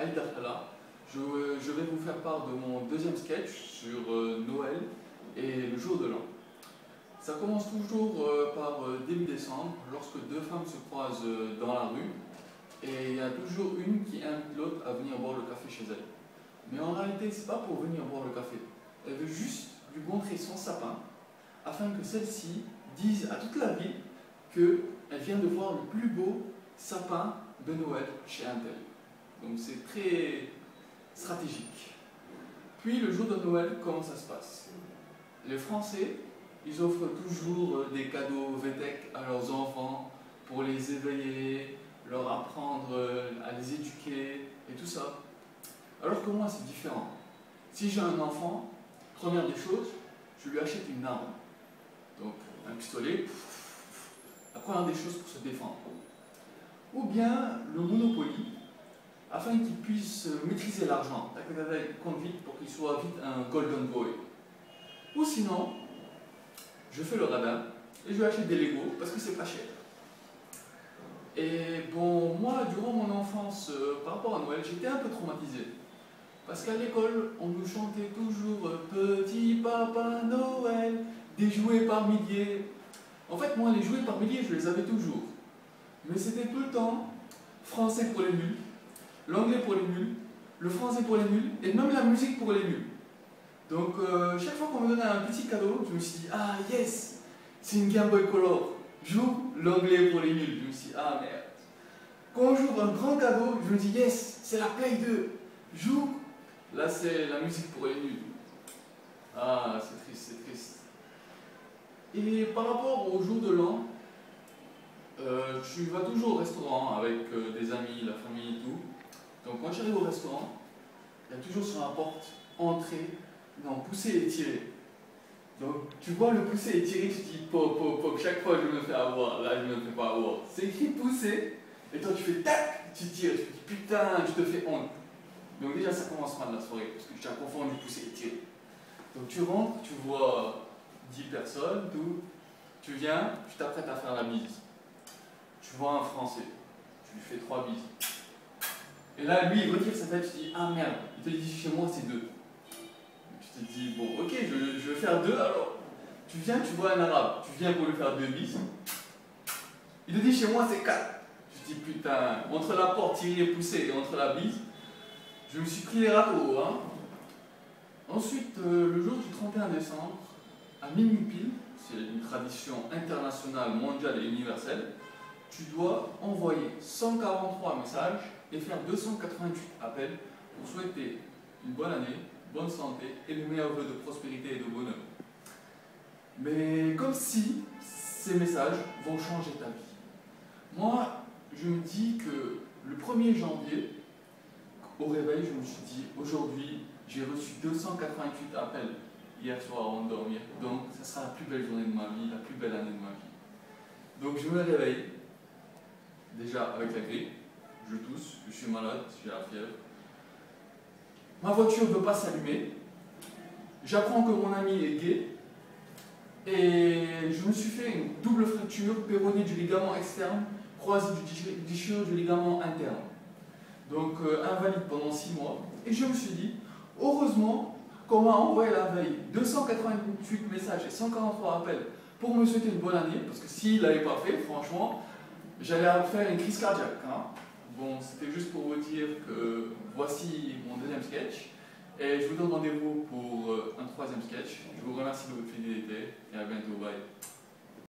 Ali Dakhala. Je vais vous faire part de mon deuxième sketch sur Noël et le jour de l'an. Ça commence toujours par début décembre, lorsque deux femmes se croisent dans la rue et il y a toujours une qui invite l'autre à venir boire le café chez elle. Mais en réalité, c'est pas pour venir boire le café. Elle veut juste lui montrer son sapin afin que celle-ci dise à toute la ville qu'elle vient de voir le plus beau sapin de Noël chez un tel. Donc c'est très stratégique. Puis le jour de Noël, comment ça se passe? Les Français, ils offrent toujours des cadeaux VTech à leurs enfants pour les éveiller, leur apprendre à les éduquer et tout ça. Alors que moi, c'est différent. Si j'ai un enfant, première des choses, je lui achète une arme. Donc un pistolet, la première des choses pour se défendre. Ou bien le Monopoly, afin qu'il puisse maîtriser l'argent, compte vite pour qu'il soit vite un golden boy. Ou sinon, je fais le radin et je lui achète des Lego parce que c'est pas cher. Et bon, moi, durant mon enfance, par rapport à Noël, j'étais un peu traumatisé. Parce qu'à l'école, on nous chantait toujours Petit Papa Noël, des jouets par milliers. En fait, moi, les jouets par milliers, je les avais toujours. Mais c'était tout le temps français pour les nuls, l'anglais pour les nuls, le français pour les nuls, et même la musique pour les nuls. Donc, chaque fois qu'on me donnait un petit cadeau, je me suis dit, ah yes, c'est une Game Boy Color. J'ouvre l'anglais pour les nuls. Je me suis dit, ah merde. Quand j'ouvre un grand cadeau, je me dis, yes, c'est la Play 2. J'ouvre, là c'est la musique pour les nuls. Ah, c'est triste, c'est triste. Et par rapport au jour de l'an, tu vas toujours au restaurant avec des amis, la famille et tout. Donc quand tu arrives au restaurant, il y a toujours sur la porte entrée, non, pousser et tirer. Donc tu vois le pousser et tirer, tu te dis pop, pop, pop, chaque fois je me fais avoir, là je me fais pas avoir. C'est écrit pousser, et toi tu fais tac, tu tires, tu te dis putain, je te fais honte. Donc déjà ça commence mal la soirée, parce que tu as confondu pousser et tirer. Donc tu rentres, tu vois 10 personnes, tout, tu viens, tu t'apprêtes à faire la bise. Tu vois un Français, tu lui fais 3 bises. Et là, lui, il retire sa tête, tu te dis, ah merde, il te dit chez moi c'est 2. Tu te dis, bon, ok, je vais faire 2 alors. Tu viens, tu vois un arabe, tu viens pour lui faire 2 bises. Il te dit chez moi c'est 4. Tu te dis, putain, entre la porte tirée et poussée et entre la bise, je me suis pris les râteaux, hein. Ensuite, le jour du 31 décembre, à minuit pile, c'est une tradition internationale, mondiale et universelle, tu dois envoyer 143 messages et faire 288 appels pour souhaiter une bonne année, bonne santé et les meilleurs vœux de prospérité et de bonheur. Mais comme si ces messages vont changer ta vie. Moi, je me dis que le 1er janvier, au réveil, je me suis dit, aujourd'hui, j'ai reçu 288 appels hier soir avant de dormir. Donc, ça sera la plus belle journée de ma vie, la plus belle année de ma vie. Donc, je me réveille, déjà avec la grippe, je tousse, je suis malade, j'ai la fièvre. Ma voiture ne veut pas s'allumer. J'apprends que mon ami est gay. Et je me suis fait une double fracture péronée du ligament externe, croisée du déchirure du ligament interne. Donc, invalide pendant 6 mois. Et je me suis dit, heureusement qu'on m'a envoyé la veille 288 messages et 143 appels pour me souhaiter une bonne année, parce que s'il ne l'avait pas fait, franchement, j'allais faire une crise cardiaque. Hein. Bon, c'était juste pour vous dire que voici mon deuxième sketch, et je vous donne rendez-vous pour un troisième sketch. Je vous remercie de votre fidélité, et à bientôt, bye.